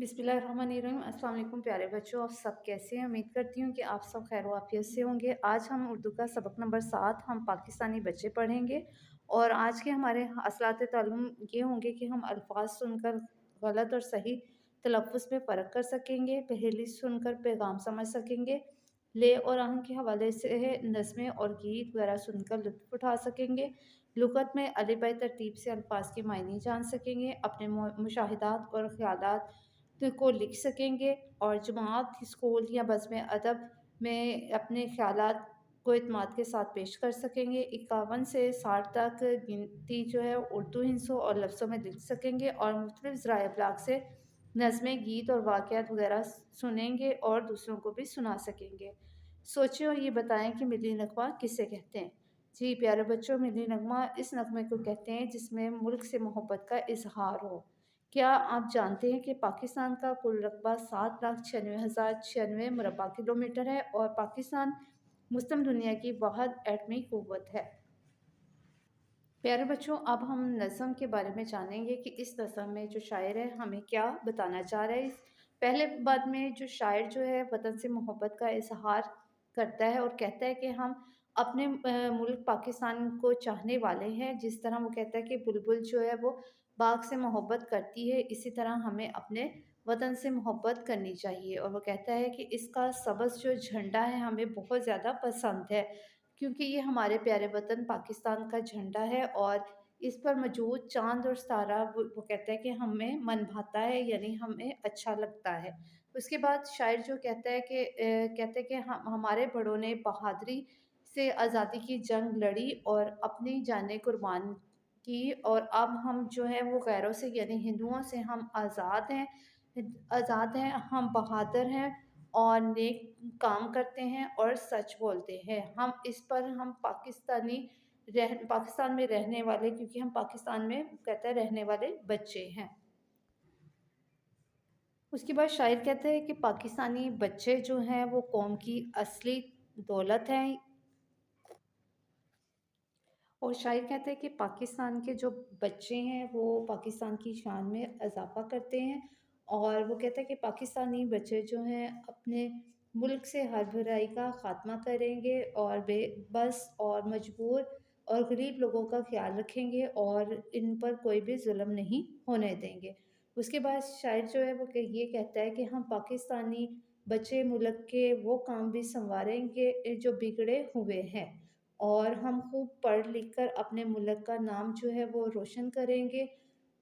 बिस्मिल्लाहिर्रहमानिर्रहीम। अस्सलाम वालेकुम प्यारे बच्चों, आप सब कैसे हैं? उम्मीद करती हूँ कि आप सब खैर आफियत से होंगे। आज हम उर्दू का सबक नंबर 7 हम पाकिस्तानी बच्चे पढ़ेंगे और आज के हमारे असलात ताल्लुम ये होंगे कि हम अल्फाज सुनकर गलत और सही तलफ़्फ़ुज़ में फ़र्क कर सकेंगे, पहेली सुनकर पैगाम समझ सकेंगे, ले और आहंग के हवाले से नज़्में और गीत वगैरह सुनकर लुत्फ़ उठा सकेंगे। लुग़त में अलफ़-ब तरतीब से अल्फाज के मायने जान सकेंगे, अपने मुशाहिदात और ख़यालात को लिख सकेंगे और जमात, स्कूल या बज़्म अदब में अपने ख़यालात को इत्मीनान के साथ पेश कर सकेंगे। 51 से 60 तक गिनती जो है उर्दू हिंसों और लफ्ज़ों में लिख सकेंगे और मुख्तलिफ़ ज़राए इबलाग से नज़्में, गीत और वाक़यात वगैरह सुनेंगे और दूसरों को भी सुना सकेंगे। सोचें और ये बताएं कि मिली नग़मा किसे कहते हैं? जी प्यारे बच्चों, मिली नग़मा इस नग़मे को कहते हैं जिसमें मुल्क से मोहब्बत का इज़हार हो। क्या आप जानते हैं कि पाकिस्तान का कुल रकबा 7,96,096 मुरब्बा किलोमीटर है और पाकिस्तान मुस्लिम दुनिया की वाहिद एटमी क़ुव्वत है। प्यारे बच्चों, अब हम नज़्म के बारे में जानेंगे कि इस नज़्म में जो शायर है हमें क्या बताना चाह रहा है। इस पहले बात में जो शायर जो है वतन से मोहब्बत का इज़हार करता है और कहता है कि हम अपने मुल्क पाकिस्तान को चाहने वाले हैं। जिस तरह वो कहता है कि बुलबुल जो है वो बाग से मोहब्बत करती है, इसी तरह हमें अपने वतन से मोहब्बत करनी चाहिए। और वो कहता है कि इसका सब्ज़ जो झंडा है हमें बहुत ज़्यादा पसंद है, क्योंकि ये हमारे प्यारे वतन पाकिस्तान का झंडा है और इस पर मौजूद चाँद और सितारा वो कहता है कि हमें मन भाता है, यानी हमें अच्छा लगता है। उसके बाद शायर जो कहता है कि कहते हैं कि हम हमारे बड़ों ने बहादुरी से आज़ादी की जंग लड़ी और अपनी जानें कुर्बान की और अब हम जो है वो गैरों से यानी हिंदुओं से हम आज़ाद हैं, हम बहादुर हैं और नेक काम करते हैं और सच बोलते हैं। हम इस पर हम पाकिस्तान में रहने वाले, क्योंकि हम पाकिस्तान में कहता है रहने वाले बच्चे हैं। उसके बाद शायर कहते हैं कि पाकिस्तानी बच्चे जो हैं वो कौम की असली दौलत हैं। और शायर कहते हैं कि पाकिस्तान के जो बच्चे हैं वो पाकिस्तान की शान में इजाफ़ा करते हैं और वो कहते हैं कि पाकिस्तानी बच्चे जो हैं अपने मुल्क से हर बुराई का ख़ात्मा करेंगे और बेबस और मजबूर और गरीब लोगों का ख्याल रखेंगे और इन पर कोई भी जुल्म नहीं होने देंगे। उसके बाद शायर जो है वो ये कहता है कि हम पाकिस्तानी बच्चे मुल्क के वो काम भी संवारेंगे जो बिगड़े हुए हैं और हम खूब पढ़ लिख कर अपने मुल्क का नाम जो है वो रोशन करेंगे।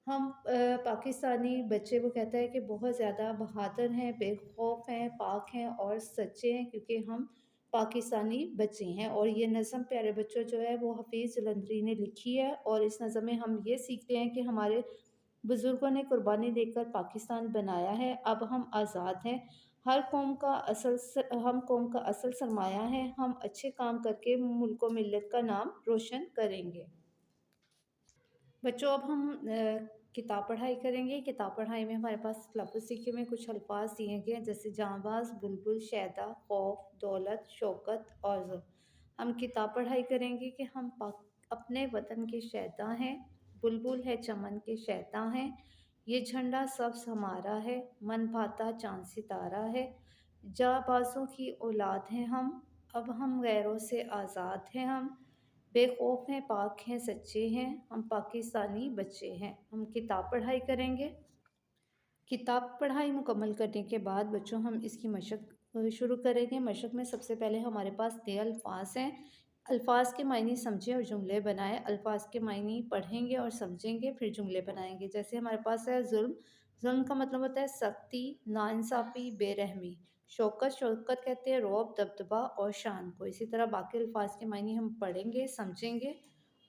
हम पाकिस्तानी बच्चे वो कहता है कि बहुत ज़्यादा बहादुर हैं, बेखौफ हैं, पाक हैं और सच्चे हैं, क्योंकि हम पाकिस्तानी बच्चे हैं। और ये नज़्म प्यारे बच्चों जो है वो हफ़ीज़ जलंधरी ने लिखी है और इस नज़्म में हम ये सीखते हैं कि हमारे बुज़ुर्गों ने कुर्बानी देकर पाकिस्तान बनाया है, अब हम आज़ाद हैं। हम कौम का असल सरमाया है, हम अच्छे काम करके मुल्क व मिल्लत का नाम रोशन करेंगे। बच्चों, अब हम किताब पढ़ाई करेंगे। किताब पढ़ाई में हमारे पास लफ्ज़ सीखे हुए कुछ अल्फाज दिए गए हैं, जैसे जांबाज़, बुलबुल, शैदा, खौफ, दौलत, शौकत और ज़ुल्म। हम किताब पढ़ाई करेंगे कि हम अपने वतन के शैदा हैं, बुलबुल है चमन के शैदा हैं, ये झंडा सब्ज़ हमारा है, मन भाता चाँद सितारा है, जाबाज़ों की औलाद हैं हम, अब हम गैरों से आज़ाद हैं हम, बेखौफ हैं, पाक हैं, सच्चे हैं, हम पाकिस्तानी बच्चे हैं। हम किताब पढ़ाई करेंगे। किताब पढ़ाई मुकम्मल करने के बाद बच्चों हम इसकी मशक शुरू करेंगे। मशक में सबसे पहले हमारे पास 3 अल्फाज हैं। अल्फाज के मायने समझें और जुमले बनाएं। अल्फाज के मायने पढ़ेंगे और समझेंगे, फिर जुमले बनाएंगे। जैसे हमारे पास है जुल्म। जुल्म का मतलब होता है सख्ती, नाइंसाफ़ी, बेरहमी। शौकत, शौकत कहते हैं रौब, दबदबा और शान को। इसी तरह बाकी अल्फाज के मायने हम पढ़ेंगे, समझेंगे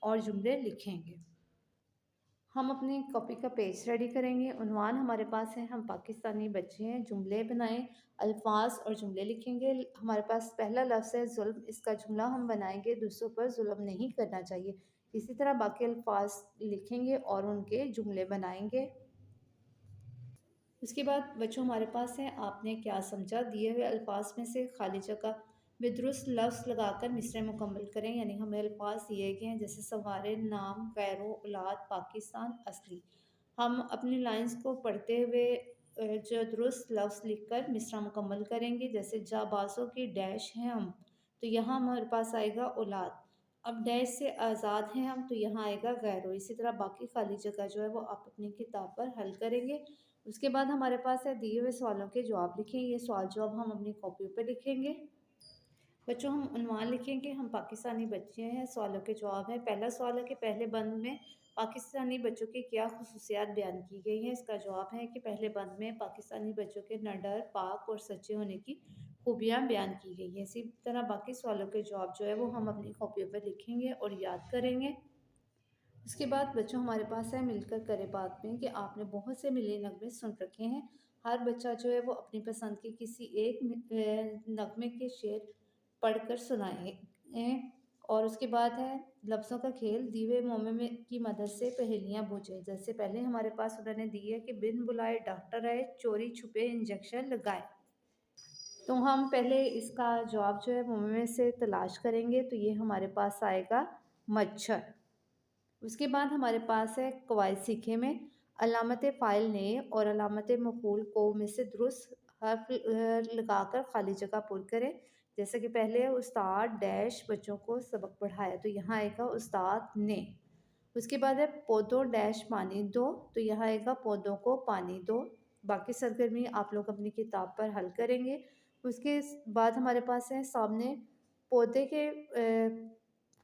और जुमले लिखेंगे। हम अपनी कॉपी का पेज रेडी करेंगे। उन्वान हमारे पास है, हम पाकिस्तानी बच्चे हैं। जुमले बनाएं, अल्फाज और जुमले लिखेंगे। हमारे पास पहला लफ्ज़ है जुल्म, इसका जुमला हम बनाएंगे, दूसरों पर जुल्म नहीं करना चाहिए। इसी तरह बाकी अल्फाज लिखेंगे और उनके जुमले बनाएंगे। उसके बाद बच्चों हमारे पास है, आपने क्या समझा, दिए हुए अल्फाज में से खाली जगह में दुरुस्त लफ्ज़ लगाकर मिसरे मुकम्मल करें। यानी हमें अल्फाज दिए गए हैं, जैसे सवारे, नाम, गैरो, औलाद, पाकिस्तान, असली। हम अपनी लाइंस को पढ़ते हुए जो दुरुस्त लफ्ज़ लिख कर मिसरा मुकम्मल करेंगे। जैसे जाबाज़ों की डैश हैं हम, तो यहाँ हमारे पास आएगा औलाद। अब डैश से आज़ाद हैं हम, तो यहाँ आएगा गैरो। इसी तरह बाकी खाली जगह जो है वो आप अपनी किताब पर हल करेंगे। उसके बाद हमारे पास है दिए हुए सवालों के जवाब लिखें। ये सवाल जवाब हम अपनी कॉपी पे लिखेंगे। बच्चों हम उन्वान लिखेंगे, हम पाकिस्तानी बच्चे हैं। सवालों के जवाब हैं। पहला सवाल है कि पहले बंद में पाकिस्तानी बच्चों की क्या खुसूसियात बयान की गई हैं। इसका जवाब है कि पहले बंद में पाकिस्तानी बच्चों के निडर, पाक और सच्चे होने की खूबियाँ बयान की गई हैं। इसी तरह बाकी सवालों के जवाब जो है वो हम अपनी कॉपियों पर लिखेंगे और याद करेंगे। उसके बाद बच्चों हमारे पास है मिलकर करे बात में, कि आपने बहुत से मिले नगमे सुन रखे हैं। हर बच्चा जो है वो अपनी पसंद के किसी एक नगमे के शेर पढ़कर सुनाए। और उसके बाद है लफ्ज़ों का खेल, दीवे मोमे में की मदद से पहेलियाँ बूझे। जैसे पहले हमारे पास उन्होंने दी है कि बिन बुलाए डॉक्टर आए, चोरी छुपे इंजेक्शन लगाए। तो हम पहले इसका जवाब जो है मोमे में से तलाश करेंगे, तो ये हमारे पास आएगा मच्छर। उसके बाद हमारे पास है कवायद सीखे में, अलामत फ़ाइल ने और अलामत मफ़ूल को में से दुरुस्त हर्फ लगाकर खाली जगह पुर करें। जैसे कि पहले उस्ताद डैश बच्चों को सबक पढ़ाया, तो यहाँ आएगा उस्ताद ने। उसके बाद है पौधों डैश पानी दो, तो यहाँ आएगा पौधों को पानी दो। बाकी सरगर्मी आप लोग अपनी किताब पर हल करेंगे। उसके बाद हमारे पास है सामने पौधे के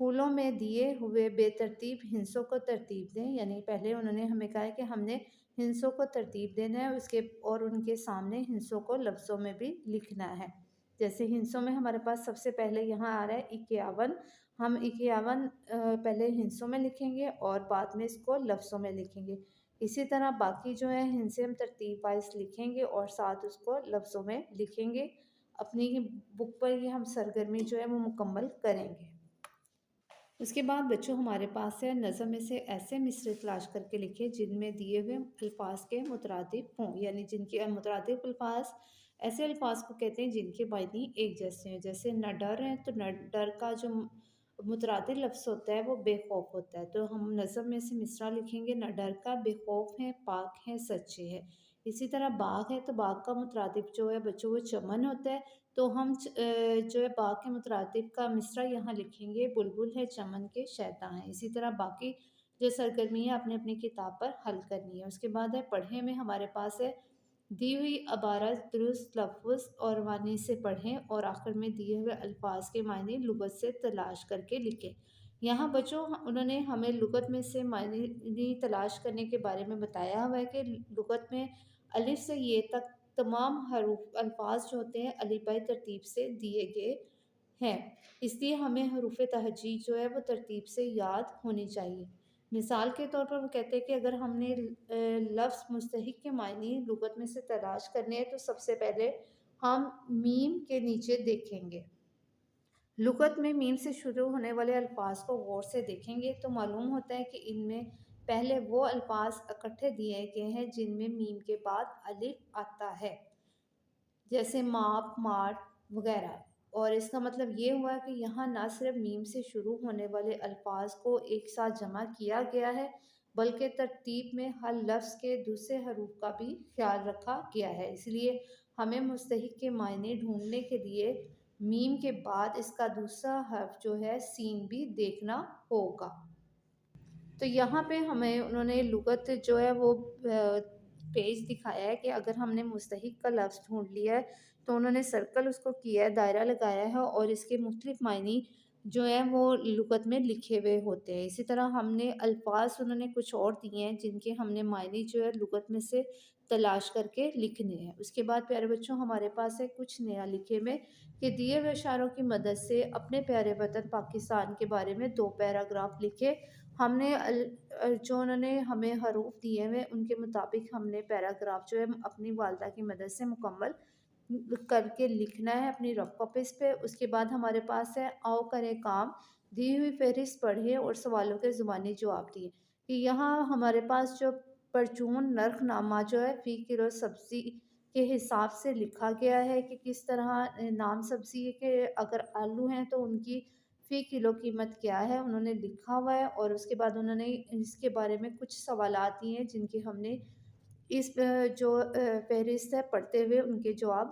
फूलों में दिए हुए बेतरतीब हिंसों को तरतीब दें। यानी पहले उन्होंने हमें कहा है कि हमने हिंसों को तरतीब देना है, उसके और उनके सामने हिंसों को लफ्ज़ों में भी लिखना है। जैसे हिंसों में हमारे पास सबसे पहले यहाँ आ रहा है 51। हम 51 पहले हिंसों में लिखेंगे और बाद में इसको लफ्ज़ों में लिखेंगे। इसी तरह बाकी जो है हिंसे हम तरतीब वाइज लिखेंगे और साथ उसको लफ्ज़ों में लिखेंगे। अपनी बुक पर ये हम सरगर्मी जो है वो मुकम्मल करेंगे। उसके बाद बच्चों हमारे पास है नज़म में से ऐसे मिसरे तलाश करके लिखे जिनमें दिए हुए अल्फाज के मुतरादिफ हों। यानी जिनके मुतरादिफ अल्फाज, ऐसे अल्फाज को कहते हैं जिनके मायने एक जैसे हैं। जैसे न डर है, तो न डर का जो मुतरादिफ लफ्ज़ होता है वो बेखौफ होता है। तो हम नज़म में से मिसरा लिखेंगे, न डर का बेखौफ है, पाक है, सच्चे है। इसी तरह बाग है, तो बाग का मुतरादिफ जो है बच्चों वो चमन होता है। तो हम जो है बाग के मुतरादिफ का मिसरा यहाँ लिखेंगे, बुलबुल है चमन के शैतान हैं। इसी तरह बाकी जो सरगर्मी है आपने अपनी किताब पर हल करनी है। उसके बाद है पढ़े में हमारे पास है दी हुई अबारत दुरुस्त लफ्ज़ और वानी से पढ़ें और आखिर में दिए हुए अल्फाज के मायने लुगत से तलाश करके लिखें। यहाँ बच्चों उन्होंने हमें लुगत में से मायने तलाश करने के बारे में बताया हुआ है कि लुगत में अलिफ से ये तक तमाम हरूफ अल्फाज जो होते हैं अलीबाई तरतीब से दिए गए हैं। इसलिए हमें हरूफ तहजी जो है वो तरतीब से याद होनी चाहिए। मिसाल के तौर पर वो कहते हैं कि अगर हमने लफ्ज़ मुस्तहिक के मायने लुगत में से तलाश करने हैं, तो सबसे पहले हम मीम के नीचे देखेंगे। लुगत में मीम से शुरू होने वाले अल्फाज को गौर से देखेंगे तो मालूम होता है कि इनमें पहले वो अल्फाज इकट्ठे दिए गए हैं जिनमें मीम के बाद अलिफ आता है, जैसे माप, माट वगैरह। और इसका मतलब ये हुआ कि यहाँ ना सिर्फ मीम से शुरू होने वाले अल्फाज को एक साथ जमा किया गया है, बल्कि तरतीब में हर लफ्ज़ के दूसरे हरूफ का भी ख्याल रखा गया है। इसलिए हमें मुस्तहिक के मायने ढूंढने के लिए मीम के बाद इसका दूसरा हर्फ जो है सीन भी देखना होगा। तो यहाँ पे हमें उन्होंने लुगत जो है वो पेज दिखाया है कि अगर हमने मुस्तहिक का लफ्ज़ ढूंढ लिया है, तो उन्होंने सर्कल उसको किया है, दायरा लगाया है और इसके मुख्तलिफ मायने जो है वो लुगत में लिखे हुए होते हैं। इसी तरह हमने अल्फाज उन्होंने कुछ और दिए हैं जिनके हमने मायने जो है लुगत में से तलाश करके लिखने हैं। उसके बाद प्यारे बच्चों हमारे पास है कुछ नया लिखे में, कि दिए हुए इशारों की मदद से अपने प्यारे वतन पाकिस्तान के बारे में 2 पैराग्राफ लिखे। हमने जो उन्होंने हमें हरूफ दिए हुए उनके मुताबिक हमने पैराग्राफ जो है अपनी वालदा की मदद से मुकम्मल करके लिखना है अपनी रफ कॉपीज़ पे। उसके बाद हमारे पास है आओ करें काम, दी हुई फहरिस्त पढ़े और सवालों के ज़ुबानी जवाब दिए। कि यहाँ हमारे पास जो परचून नर्खनामा जो है फ़ी किलो सब्ज़ी के हिसाब से लिखा गया है कि किस तरह नाम सब्ज़ी के अगर आलू हैं तो उनकी फ़ी किलो कीमत क्या है उन्होंने लिखा हुआ है। और उसके बाद उन्होंने इसके बारे में कुछ सवालात दिए हैं जिनके हमने اس جو فہرست ہے پڑھتے ہوئے ان کے جواب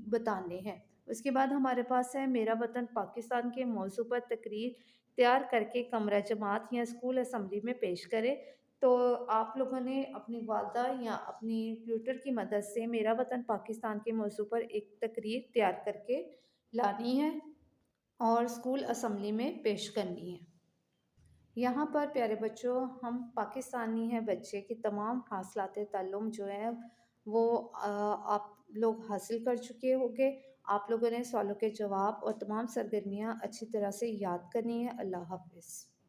بتانے ہیں۔ اس کے بعد ہمارے پاس ہے میرا وطن پاکستان کے موضوع پر تقریر تیار کر کے کمرہ جماعت یا اسکول اسمبلی میں پیش کرے۔ تو آپ لوگوں نے اپنی والدہ یا اپنی ٹیوٹر کی مدد سے میرا وطن پاکستان کے موضوع پر ایک تقریر تیار کر کے لانی ہے اور اسکول اسمبلی میں پیش کرنی ہے۔ یہاں پر پیارے بچوں ہم پاکستانی ہیں بچے کے تمام حاصلات تعلم جو ہے وہ آپ لوگ حاصل کر چکے ہوگے۔ آپ لوگوں نے سوالوں کے جواب اور تمام سرگرمیاں اچھی طرح سے یاد کرنی ہے۔ اللہ حافظ۔